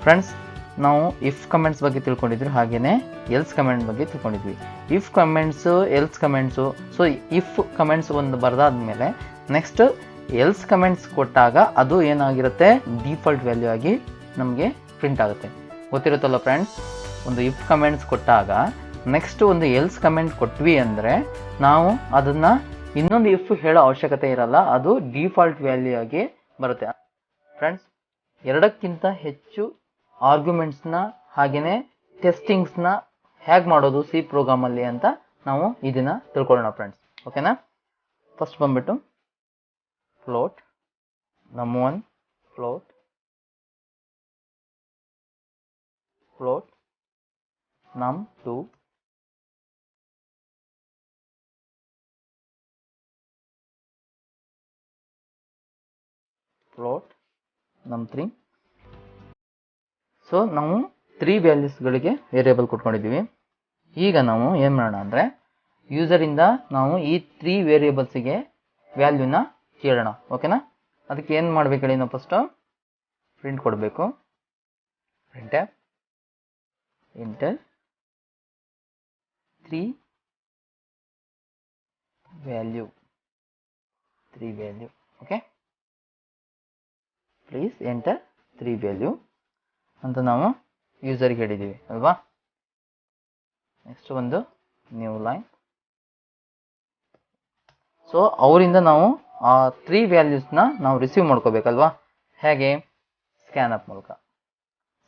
Friends, ನಾವು if comments ಬಗ್ಗೆ ತಿಳ್ಕೊಂಡಿದ್ವಿ, ಹಾಗೆಯೇ ಎಲ್ಸ್ ಕಮೆಂಟ್ ಬಗ್ಗೆ ತಿಳ್ಕೊಂಡಿದ್ವಿ. If comments, else comments. So if comments ಒಂದು ಬರೆದಾದ್ಮೇಲೆ ನೆಕ್ಸ್ಟ್ ಎಲ್ಸ್ ಕಮೆಂಟ್ಸ್ ಕೊಟ್ಟಾಗ ಅದು ಏನಾಗಿರುತ್ತೆ, ಡಿಫಾಲ್ಟ್ ವ್ಯಾಲ್ಯೂ ಆಗಿ ನಮಗೆ ಪ್ರಿಂಟ್ ಆಗುತ್ತೆ. ಗೊತ್ತಿರುತ್ತಲ್ಲ ಫ್ರೆಂಡ್ಸ್, ಒಂದು ಇಫ್ ಕಮೆಂಟ್ಸ್ ಕೊಟ್ಟಾಗ ನೆಕ್ಸ್ಟ್ ಒಂದು ಎಲ್ಸ್ ಕಮೆಂಟ್ ಕೊಟ್ವಿ ಅಂದರೆ ನಾವು ಅದನ್ನು ಇನ್ನೊಂದು ಇಫ್ ಹೇಳೋ ಅವಶ್ಯಕತೆ ಇರಲ್ಲ, ಅದು ಡಿಫಾಲ್ಟ್ ವ್ಯಾಲ್ಯೂ ಆಗಿ ಬರುತ್ತೆ. ಫ್ರೆಂಡ್ಸ್, ಎರಡಕ್ಕಿಂತ ಹೆಚ್ಚು ಆರ್ಗ್ಯುಮೆಂಟ್ಸ್ನ ಹಾಗೆಯೇ ಟೆಸ್ಟಿಂಗ್ಸ್ನ ಹೇಗೆ ಮಾಡೋದು ಸಿ ಪ್ರೋಗ್ರಾಮಲ್ಲಿ ಅಂತ ನಾವು ಇದನ್ನು ತಿಳ್ಕೊಳ್ಳೋಣ ಫ್ರೆಂಡ್ಸ್. ಓಕೆನಾ? ಫಸ್ಟ್ ಬಂದ್ಬಿಟ್ಟು float num1 float num2 float num3. So ನಾವು 3 ವ್ಯಾಲ್ಯೂಸ್ಗಳಿಗೆ ವೇರಿಯೇಬಲ್ ಕೊಟ್ಕೊಂಡಿದ್ದೀವಿ. ಈಗ ನಾವು ಏನು ಮಾಡೋಣ ಅಂದರೆ ಯೂಸರಿಂದ ನಾವು ಈ 3 ವೇರಿಯೇಬಲ್ಸಿಗೆ ವ್ಯಾಲ್ಯೂನ ಕೇಳೋಣ. ಓಕೆನಾ? ಅದಕ್ಕೆ ಏನು ಮಾಡಬೇಕು ಹೇಳಿ, ನಾವು ಫಸ್ಟು ಪ್ರಿಂಟ್ ಕೊಡಬೇಕು. Inter 3 value. Okay, please enter 3 value ಅಂತ ನಾವು ಯೂಸರ್ಗೆ ಹೇಳಿದ್ದೀವಿ ಅಲ್ವಾ. ನೆಕ್ಸ್ಟ್ ಒಂದು ನ್ಯೂ ಲೈನ್. ಸೊ ಅವರಿಂದ ನಾವು ಆ 3 ವ್ಯಾಲ್ಯೂಸ್ನ ನಾವು ರಿಸೀವ್ ಮಾಡ್ಕೋಬೇಕಲ್ವಾ. ಹೇಗೆ? ಸ್ಕ್ಯಾನಪ್ ಮೂಲಕ.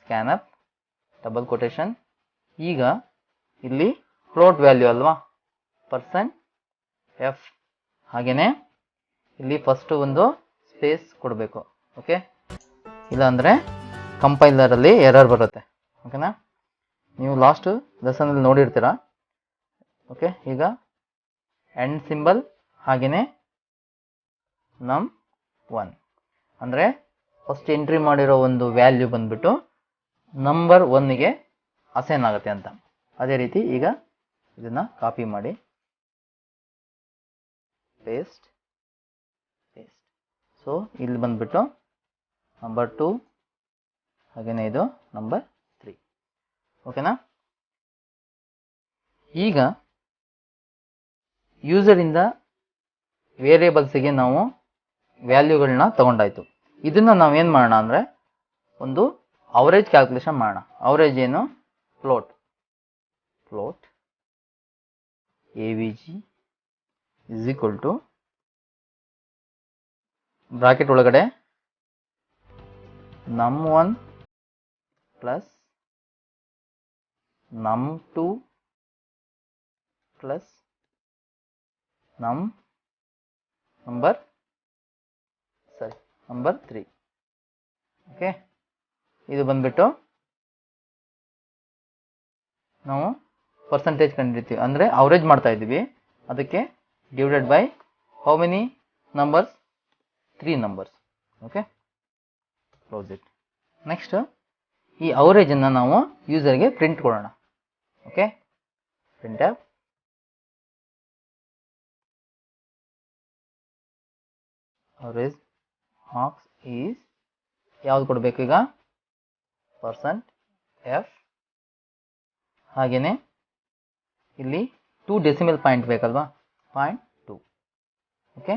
ಸ್ಕ್ಯಾನಪ್ ಡಬಲ್ ಕೊಟೇಶನ್. ಈಗ ಇಲ್ಲಿ ಫ್ಲೋಟ್ ವ್ಯಾಲ್ಯೂ ಅಲ್ವಾ, %f. ಹಾಗೆಯೇ ಇಲ್ಲಿ ಫಸ್ಟು ಒಂದು ಸ್ಪೇಸ್ ಕೊಡಬೇಕು. ಓಕೆ, ಇಲ್ಲಾಂದರೆ ಕಂಪೈಲರಲ್ಲಿ ಎರರ್ ಬರುತ್ತೆ. ಓಕೆನಾ? ನೀವು ಲಾಸ್ಟ್ ಲೆಸನಲ್ಲಿ ನೋಡಿರ್ತೀರ. ಓಕೆ, ಈಗ ಎಂಡ್ ಸಿಂಬಲ್ ಹಾಗೆಯೇ num1 ಅಂದರೆ ಫಸ್ಟ್ ಎಂಟ್ರಿ ಮಾಡಿರೋ ಒಂದು ವ್ಯಾಲ್ಯೂ ಬಂದ್ಬಿಟ್ಟು ನಂಬರ್ 1ಗೆ ಅಸೈನ್ ಆಗುತ್ತೆ ಅಂತ. ಅದೇ ರೀತಿ ಈಗ ಇದನ್ನು ಕಾಪಿ ಮಾಡಿ ಪೇಸ್ಟ್. ಸೊ ಇಲ್ಲಿ ಬಂದ್ಬಿಟ್ಟು ನಂಬರ್ 2 ಹಾಗೆಯೇ ಇದು ನಂಬರ್ 3. ಓಕೆನಾ? ಈಗ ಯೂಸರಿಂದ ವೇರಿಯೇಬಲ್ಸಿಗೆ ನಾವು ವ್ಯಾಲ್ಯೂಗಳನ್ನ ತಗೊಂಡಾಯ್ತು. ಇದನ್ನು ನಾವೇನು ಮಾಡೋಣ ಅಂದರೆ ಒಂದು ಅವರೇಜ್ ಕ್ಯಾಲ್ಕುಲೇಷನ್ ಮಾಡೋಣ. ಅವರೇಜ್ ಏನು? Float avg is equal to bracket ಒಳಗಡೆ num1 plus num2 plus number 3. Okay, ಇದು ಬಂದ್ಬಿಟ್ಟು ನಾವು ಪರ್ಸೆಂಟೇಜ್ ಕಂಡಿರ್ತೀವಿ, ಅಂದರೆ ಅವರೇಜ್ ಮಾಡ್ತಾ ಇದ್ದೀವಿ. ಅದಕ್ಕೆ divided by how many numbers? 3 numbers. Okay, close it. Next ಈ ಅವರೇಜನ್ನು ನಾವು ಯೂಸರ್ಗೆ ಪ್ರಿಂಟ್ ಕೊಡೋಣ. Okay, print average marks is ಯಾವ್ದು ಕೊಡಬೇಕು ಈಗ? %f. ಹಾಗೆಯೇ ಇಲ್ಲಿ 2 ಡೆಸಿಮಲ್ ಪಾಯಿಂಟ್ ಬೇಕಲ್ವಾ, 0.2. ಓಕೆ,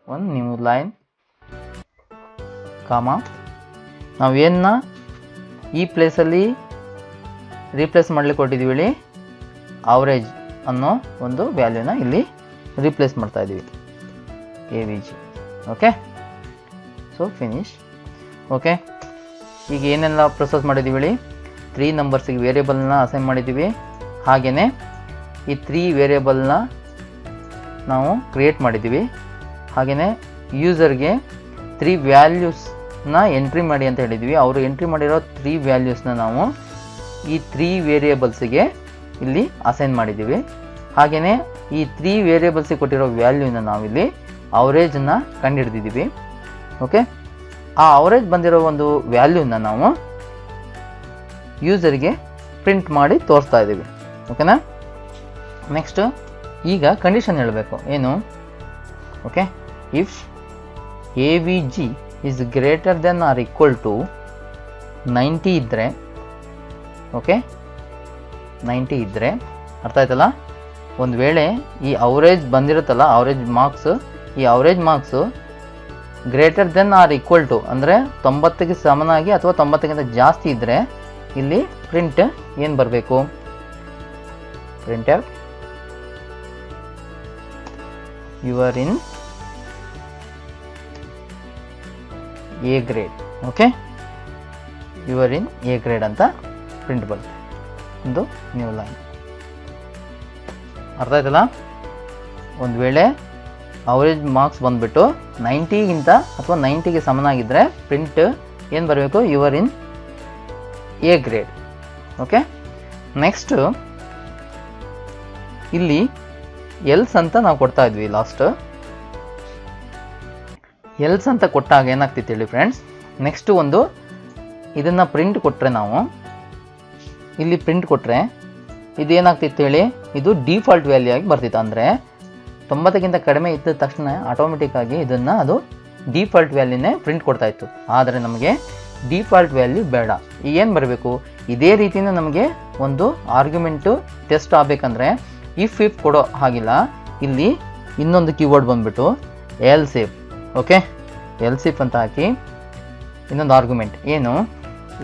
ಒಂದು ನ್ಯೂ ಲೈನ್ ಕಾಮ. ನಾವೇನ ಈ ಪ್ಲೇಸಲ್ಲಿ ರೀಪ್ಲೇಸ್ ಮಾಡ್ಲಿಕ್ಕೆ ಕೊಟ್ಟಿದ್ದೀವಿ ಹೇಳಿ, ಅವರೇಜ್ ಅನ್ನೋ ಒಂದು ವ್ಯಾಲ್ಯೂನ ಇಲ್ಲಿ ರೀಪ್ಲೇಸ್ ಮಾಡ್ತಾ ಇದ್ದೀವಿ, avg. Okay, so finish. Okay, ಈಗ ಏನೆಲ್ಲ ಪ್ರೊಸೆಸ್ ಮಾಡಿದ್ದೀವಿ ಹೇಳಿ, 3 ನಂಬರ್ಸಿಗೆ ವೇರಿಯೇಬಲ್ನ ಅಸೈನ್ ಮಾಡಿದ್ದೀವಿ. ಹಾಗೆಯೇ ಈ 3 ವೇರಿಯೇಬಲ್ನ ನಾವು ಕ್ರಿಯೇಟ್ ಮಾಡಿದ್ದೀವಿ. ಹಾಗೆಯೇ ಯೂಸರ್ಗೆ 3 ವ್ಯಾಲ್ಯೂಸ್ನ ಎಂಟ್ರಿ ಮಾಡಿ ಅಂತ ಹೇಳಿದ್ವಿ. ಅವರು ಎಂಟ್ರಿ ಮಾಡಿರೋ 3 ವ್ಯಾಲ್ಯೂಸ್ನ ನಾವು ಈ 3 ವೇರಿಯೇಬಲ್ಸಿಗೆ ಇಲ್ಲಿ ಅಸೈನ್ ಮಾಡಿದ್ದೀವಿ. ಹಾಗೆಯೇ ಈ 3 ವೇರಿಯೇಬಲ್ಸಿಗೆ ಕೊಟ್ಟಿರೋ ವ್ಯಾಲ್ಯೂನ ನಾವಿಲ್ಲಿ ಅವರೇಜನ್ನ ಕಂಡುಹಿಡಿದಿದ್ದೀವಿ. ಓಕೆ, ಆ ಅವರೇಜ್ ಬಂದಿರೋ ಒಂದು ವ್ಯಾಲ್ಯೂನ ನಾವು ಯೂಸರ್ಗೆ ಪ್ರಿಂಟ್ ಮಾಡಿ ತೋರಿಸ್ತಾ ಇದ್ದೀವಿ. ಓಕೆನಾ? ನೆಕ್ಸ್ಟ್ ಈಗ ಕಂಡೀಷನ್ ಹೇಳಬೇಕು. ಏನು? Okay, if avg is greater than or equal to 90 ಇದ್ದರೆ, ಓಕೆ 90 ಇದ್ದರೆ ಅರ್ಥ ಆಯ್ತಲ್ಲ. ಒಂದು ವೇಳೆ ಈ ಅವರೇಜ್ ಬಂದಿರುತ್ತಲ್ಲ, ಅವರೇಜ್ ಮಾರ್ಕ್ಸು, ಈ average marks greater than or equal to ಅಂದರೆ 90ಗೆ ಸಮನಾಗಿ ಅಥವಾ 90ಕ್ಕಿಂತ ಜಾಸ್ತಿ ಇದ್ದರೆ ಇಲ್ಲಿ ಪ್ರಿಂಟ್ ಏನು ಬರಬೇಕು, printf you are in a grade. Okay, you are in a grade ಅಂತ ಪ್ರಿಂಟ್ ಬರುತ್ತೆ. ಒಂದು ನ್ಯೂ ಲೈನ್. ಅರ್ಥ ಆಯ್ತಲ್ಲ. ಒಂದು ವೇಳೆ ಅವರೇಜ್ ಮಾರ್ಕ್ಸ್ ಬಂದುಬಿಟ್ಟು 90ಗಿಂತ ಅಥವಾ 90ಗೆ ಸಮನಾಗಿದ್ದರೆ ಪ್ರಿಂಟ್ ಏನು ಬರಬೇಕು, you are in a grade. Okay, next ಇಲ್ಲಿ ಎಲ್ಸ್ ಅಂತ ನಾವು ಕೊಡ್ತಾ ಇದ್ವಿ. ಲಾಸ್ಟ್ ಎಲ್ಸ್ ಅಂತ ಕೊಟ್ಟಾಗ ಏನಾಗ್ತಿತ್ತು ಹೇಳಿ ಫ್ರೆಂಡ್ಸ್, ನೆಕ್ಸ್ಟು ಒಂದು ಇದನ್ನು ಪ್ರಿಂಟ್ ಕೊಟ್ಟರೆ, ನಾವು ಇಲ್ಲಿ ಪ್ರಿಂಟ್ ಕೊಟ್ಟರೆ ಇದೇನಾಗ್ತಿತ್ತು ಹೇಳಿ, ಇದು ಡಿಫಾಲ್ಟ್ ವ್ಯಾಲ್ಯೂ ಆಗಿ ಬರ್ತಿತ್ತು. ಅಂದರೆ 90ಕ್ಕಿಂತ ಕಡಿಮೆ ಇದ್ದ ತಕ್ಷಣ ಆಟೋಮೆಟಿಕ್ಕಾಗಿ ಇದನ್ನು ಅದು ಡಿಫಾಲ್ಟ್ ವ್ಯಾಲ್ಯೂನೇ ಪ್ರಿಂಟ್ ಕೊಡ್ತಾ ಇತ್ತು. ಆದರೆ ನಮಗೆ ಡಿಫಾಲ್ಟ್ ವ್ಯಾಲ್ಯೂ ಬೇಡ. ಏನು ಬರಬೇಕು, ಇದೇ ರೀತಿಯಿಂದ ನಮಗೆ ಒಂದು ಆರ್ಗ್ಯುಮೆಂಟು ಟೆಸ್ಟ್ ಆಗಬೇಕಂದ್ರೆ ಇಫ್ ಕೊಡೋ ಹಾಗಿಲ್ಲ. ಇಲ್ಲಿ ಇನ್ನೊಂದು ಕೀವರ್ಡ್ ಬಂದುಬಿಟ್ಟು ಎಲ್ಸೇಫ್. ಓಕೆ, ಎಲ್ಸೇಫ್ ಅಂತ ಹಾಕಿ ಇನ್ನೊಂದು ಆರ್ಗ್ಯುಮೆಂಟ್ ಏನು,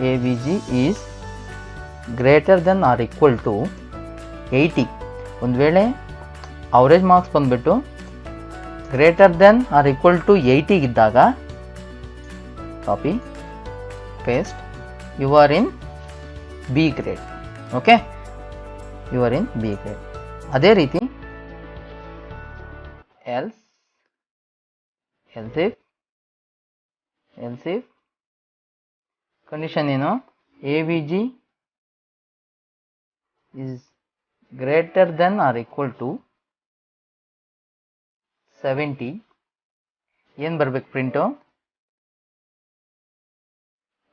A V G is greater than or equal to 80. ಒಂದು ವೇಳೆ ಅವರೇಜ್ ಮಾರ್ಕ್ಸ್ ಬಂದುಬಿಟ್ಟು greater than or equal to 80 copy paste, you are in B grade. Okay, you are in B grade. ಅದೇ ರೀತಿ elif condition ಏನು, A V G is greater than or equal to 70. ಏನು ಬರಬೇಕು print,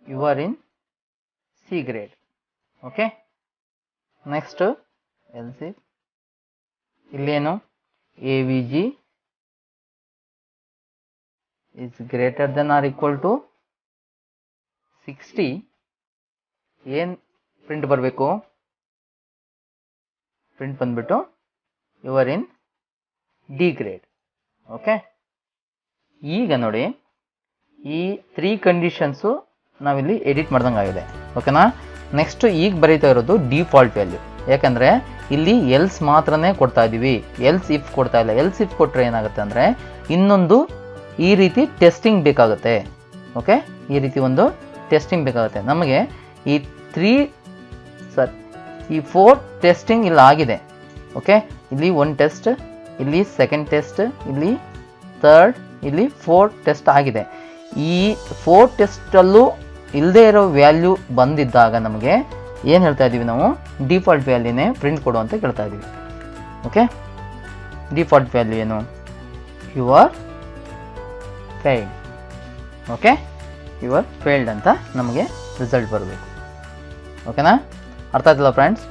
you are in C grade. Okay, next else ಇಲ್ಲೇನು, A V G is greater than or equal to 60. ಏನು print ಬರಬೇಕು, print ಬಂದ್ಬಿಟ್ಟು you are in D grade. Okay, ಈಗ ನೋಡಿ ಈ 3 conditions ನಾವಿಲ್ಲಿ ಎಡಿಟ್ ಮಾಡ್ದಂಗೆ ಆಗಿದೆ. ಓಕೆನಾ. ನೆಕ್ಸ್ಟ್ ಈಗ ಬರೀತಾ ಇರೋದು ಡಿಫಾಲ್ಟ್ ವ್ಯಾಲ್ಯೂ. ಯಾಕಂದರೆ ಇಲ್ಲಿ ಎಲ್ಸ್ ಮಾತ್ರನೇ ಕೊಡ್ತಾ ಇದ್ದೀವಿ, ಎಲ್ಸ್ ಇಫ್ ಕೊಡ್ತಾ ಇಲ್ಲ. ಎಲ್ಸ್ ಇಫ್ ಕೊಟ್ಟರೆ ಏನಾಗುತ್ತೆ ಅಂದರೆ ಇನ್ನೊಂದು ಈ ರೀತಿ ಟೆಸ್ಟಿಂಗ್ ಬೇಕಾಗುತ್ತೆ. ಓಕೆ, ಈ ರೀತಿ ಒಂದು ಟೆಸ್ಟಿಂಗ್ ಬೇಕಾಗುತ್ತೆ ನಮಗೆ. ಈ 4 ಟೆಸ್ಟಿಂಗ್ ಇಲ್ಲಿ ಆಗಿದೆ. ಓಕೆ, ಇಲ್ಲಿ 1 ಟೆಸ್ಟ್, ಇಲ್ಲಿ 2nd ಟೆಸ್ಟ್, ಇಲ್ಲಿ 3rd, ಇಲ್ಲಿ 4th ಟೆಸ್ಟ್ ಆಗಿದೆ. ಈ 4 ಟೆಸ್ಟಲ್ಲೂ ಇಲ್ಲದೆ ಇರೋ ವ್ಯಾಲ್ಯೂ ಬಂದಿದ್ದಾಗ ನಮಗೆ ಏನು ಹೇಳ್ತಾ ಇದ್ದೀವಿ ನಾವು, ಡಿಫಾಲ್ಟ್ ವ್ಯಾಲ್ಯೂನೇ ಪ್ರಿಂಟ್ ಕೊಡು ಅಂತ ಕೇಳ್ತಾ ಇದ್ದೀವಿ. ಓಕೆ, ಡಿಫಾಲ್ಟ್ ವ್ಯಾಲ್ಯೂ ಏನು, you are failed. Okay, you are failed ಅಂತ ನಮಗೆ ರಿಸಲ್ಟ್ ಬರಬೇಕು. ಓಕೆನಾ, ಅರ್ಥ ಆಯ್ತಲ್ಲ ಫ್ರೆಂಡ್ಸ್.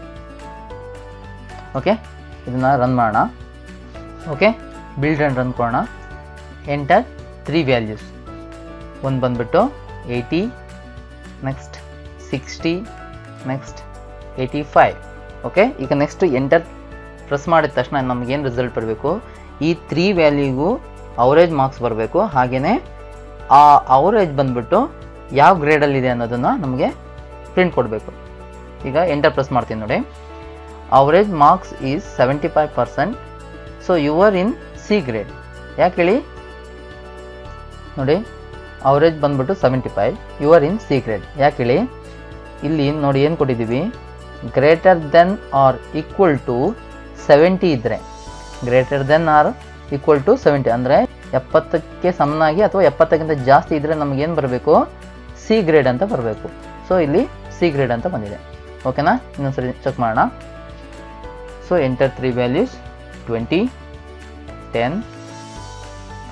ಓಕೆ, ಇದನ್ನು ರನ್ ಮಾಡೋಣ. ಓಕೆ, ಬಿಲ್ಡ್ ಆ್ಯಂಡ್ ರನ್ ಕೊಡೋಣ. Enter 3 values. ಒಂದು ಬಂದುಬಿಟ್ಟು 80, ನೆಕ್ಸ್ಟ್ 60, ನೆಕ್ಸ್ಟ್ 85. ಓಕೆ, ಈಗ ನೆಕ್ಸ್ಟ್ ಎಂಟರ್ ಪ್ರೆಸ್ ಮಾಡಿದ ತಕ್ಷಣ ನಮಗೇನು ರಿಸಲ್ಟ್ ಬರಬೇಕು, ಈ 3 ವ್ಯಾಲ್ಯೂಗೂ ಅವರೇಜ್ ಮಾರ್ಕ್ಸ್ ಬರಬೇಕು. ಹಾಗೆಯೇ ಆ ಅವರೇಜ್ ಬಂದುಬಿಟ್ಟು ಯಾವ ಗ್ರೇಡಲ್ಲಿದೆ ಅನ್ನೋದನ್ನು ನಮಗೆ ಪ್ರಿಂಟ್ ಕೊಡಬೇಕು. ಈಗ ಎಂಟರ್ ಪ್ರೆಸ್ ಮಾಡ್ತೀನಿ ನೋಡಿ. Average marks is 75%. So you are in C grade. ಯಾಕೆ ಹೇಳಿ ನೋಡಿ, ಅವರೇಜ್ ಬಂದ್ಬಿಟ್ಟು 75, you are in C grade. ಯಾಕೆ ಹೇಳಿ, ಇಲ್ಲಿ ನೋಡಿ ಏನು ಕೊಟ್ಟಿದ್ದೀವಿ, greater than or equal to 70 ಇದ್ದರೆ, greater than or equal to 70 ಅಂದರೆ 70ಕ್ಕೆ ಸಮನಾಗಿ ಅಥವಾ 70ಕ್ಕಿಂತ ಜಾಸ್ತಿ ಇದ್ದರೆ ನಮಗೇನು ಬರಬೇಕು, ಸಿ ಗ್ರೇಡ್ ಅಂತ ಬರಬೇಕು. ಸೊ ಇಲ್ಲಿ ಸಿ ಗ್ರೇಡ್ ಅಂತ ಬಂದಿದೆ. ಓಕೆನಾ, ಇನ್ನೊಂದ್ಸರಿ ಚೆಕ್ ಮಾಡೋಣ. So enter 3 values, 20, 10,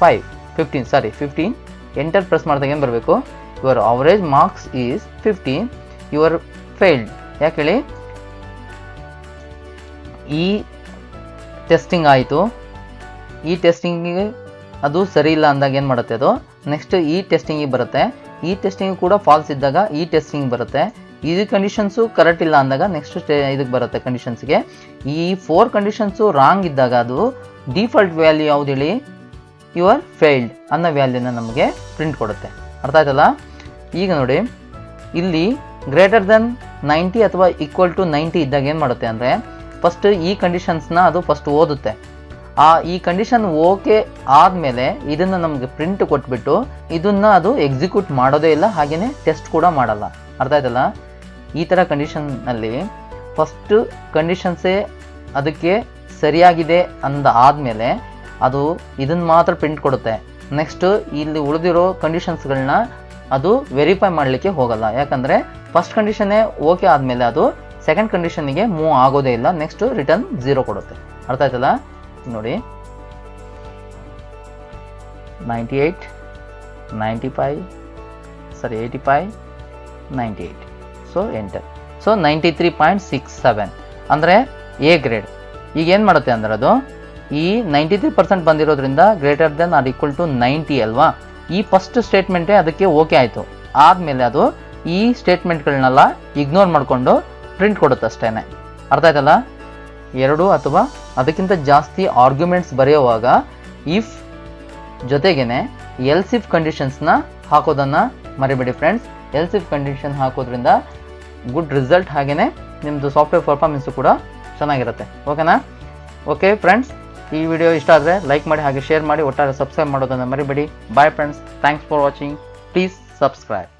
5, 15. Enter press ಮಾಡಿದಾಗ ಏನು ಬರಬೇಕು, your average marks is 15, you are failed. ಯಾಕೆ ಹೇಳಿ, ಈ ಟೆಸ್ಟಿಂಗ್ ಆಯಿತು, ಈ ಟೆಸ್ಟಿಂಗಿಗೆ ಅದು ಸರಿ ಇಲ್ಲ ಅಂದಾಗ ಏನು ಮಾಡುತ್ತೆ ಅದು ನೆಕ್ಸ್ಟ್ ಈ ಟೆಸ್ಟಿಂಗಿಗೆ ಬರುತ್ತೆ. ಈ ಟೆಸ್ಟಿಂಗ್ ಕೂಡ ಫಾಲ್ಸ್ ಇದ್ದಾಗ ಈ ಟೆಸ್ಟಿಂಗ್ ಬರುತ್ತೆ. ಇದು ಕಂಡೀಷನ್ಸು ಕರೆಕ್ಟ್ ಇಲ್ಲ ಅಂದಾಗ ನೆಕ್ಸ್ಟ್ ಇದಕ್ಕೆ ಬರುತ್ತೆ ಕಂಡೀಷನ್ಸ್ಗೆ. ಈ 4 ಕಂಡೀಷನ್ಸು ರಾಂಗ್ ಇದ್ದಾಗ ಅದು ಡಿಫಾಲ್ಟ್ ವ್ಯಾಲ್ಯೂ ಯಾವ್ದು ಹೇಳಿ, ಯುವರ್ ಫೇಲ್ಡ್ ಅನ್ನೋ ವ್ಯಾಲ್ಯೂನ ನಮಗೆ ಪ್ರಿಂಟ್ ಕೊಡುತ್ತೆ. ಅರ್ಥ ಆಯ್ತಲ್ಲ? ಈಗ ನೋಡಿ ಇಲ್ಲಿ ಗ್ರೇಟರ್ ದೆನ್ 90 ಅಥವಾ ಈಕ್ವಲ್ ಟು 90 ಇದ್ದಾಗ ಏನು ಮಾಡುತ್ತೆ ಅಂದರೆ ಫಸ್ಟ್ ಈ ಕಂಡೀಷನ್ಸ್ನ ಅದು ಫಸ್ಟ್ ಓದುತ್ತೆ. ಈ ಕಂಡೀಷನ್ ಓಕೆ ಆದಮೇಲೆ ಇದನ್ನು ನಮಗೆ ಪ್ರಿಂಟ್ ಕೊಟ್ಬಿಟ್ಟು ಇದನ್ನು ಅದು ಎಕ್ಸಿಕ್ಯೂಟ್ ಮಾಡೋದೇ ಇಲ್ಲ, ಹಾಗೆಯೇ ಟೆಸ್ಟ್ ಕೂಡ ಮಾಡಲ್ಲ. ಅರ್ಥ ಆಯ್ತಲ್ಲ? ಈ ಥರ ಕಂಡೀಷನ್ನಲ್ಲಿ ಫಸ್ಟ್ ಕಂಡೀಷನ್ಸೇ ಅದಕ್ಕೆ ಸರಿಯಾಗಿದೆ ಅಂದ ಆದಮೇಲೆ ಅದು ಇದನ್ನು ಮಾತ್ರ ಪ್ರಿಂಟ್ ಕೊಡುತ್ತೆ. ನೆಕ್ಸ್ಟ್ ಇಲ್ಲಿ ಉಳಿದಿರೋ ಕಂಡೀಷನ್ಸ್ಗಳನ್ನ ಅದು ವೆರಿಫೈ ಮಾಡಲಿಕ್ಕೆ ಹೋಗಲ್ಲ. ಯಾಕಂದರೆ ಫಸ್ಟ್ ಕಂಡೀಷನ್ನೇ ಓಕೆ ಆದಮೇಲೆ ಅದು ಸೆಕೆಂಡ್ ಕಂಡೀಷನ್ಗೆ ಮೂವ್ ಆಗೋದೇ ಇಲ್ಲ, ನೆಕ್ಸ್ಟ್ ರಿಟರ್ನ್ 0 ಕೊಡುತ್ತೆ. ಅರ್ಥ ಆಯ್ತಲ್ಲ? ನೋಡಿ 98 95 85 98. So enter. ಸೊ 93.67 ಅಂದರೆ ಎ ಗ್ರೇಡ್. ಈಗ ಏನು ಮಾಡುತ್ತೆ ಅಂದರೆ ಅದು ಈ 93% ಬಂದಿರೋದ್ರಿಂದ greater than or equal to 90 ಅಲ್ವಾ, ಈ ಫಸ್ಟ್ ಸ್ಟೇಟ್ಮೆಂಟೇ ಅದಕ್ಕೆ ಓಕೆ ಆಯಿತು. ಆದಮೇಲೆ ಅದು ಈ ಸ್ಟೇಟ್ಮೆಂಟ್ಗಳನ್ನೆಲ್ಲ ಇಗ್ನೋರ್ ಮಾಡಿಕೊಂಡು ಪ್ರಿಂಟ್ ಕೊಡುತ್ತೆ ಅಷ್ಟೇ. ಅರ್ಥ ಆಯ್ತಲ್ಲ? 2 ಅಥವಾ ಅದಕ್ಕಿಂತ ಜಾಸ್ತಿ ಆರ್ಗ್ಯುಮೆಂಟ್ಸ್ ಬರೆಯುವಾಗ ಇಫ್ ಜೊತೆಗೇನೆ ಎಲ್ಸಿಫ್ ಕಂಡೀಷನ್ಸ್ನ ಹಾಕೋದನ್ನು ಮರಿಬೇಡಿ ಫ್ರೆಂಡ್ಸ್. ಎಲ್ಸಿಫ್ ಕಂಡೀಷನ್ ಹಾಕೋದ್ರಿಂದ ಗುಡ್ ರಿಸಲ್ಟ್, ಹಾಗೆಯೇ ನಿಮ್ಮದು ಸಾಫ್ಟ್ವೇರ್ ಪರ್ಫಾರ್ಮೆನ್ಸು ಕೂಡ ಚೆನ್ನಾಗಿರುತ್ತೆ. ಓಕೆನಾ? ಓಕೆ ಫ್ರೆಂಡ್ಸ್, ಈ ವಿಡಿಯೋ ಇಷ್ಟ ಆದರೆ ಲೈಕ್ ಮಾಡಿ, ಹಾಗೆ ಶೇರ್ ಮಾಡಿ, ಒಟ್ಟಾರೆ ಸಬ್ಸ್ಕ್ರೈಬ್ ಮಾಡೋದನ್ನು ಮರಿಬೇಡಿ. Bye friends, thanks for watching. Please subscribe.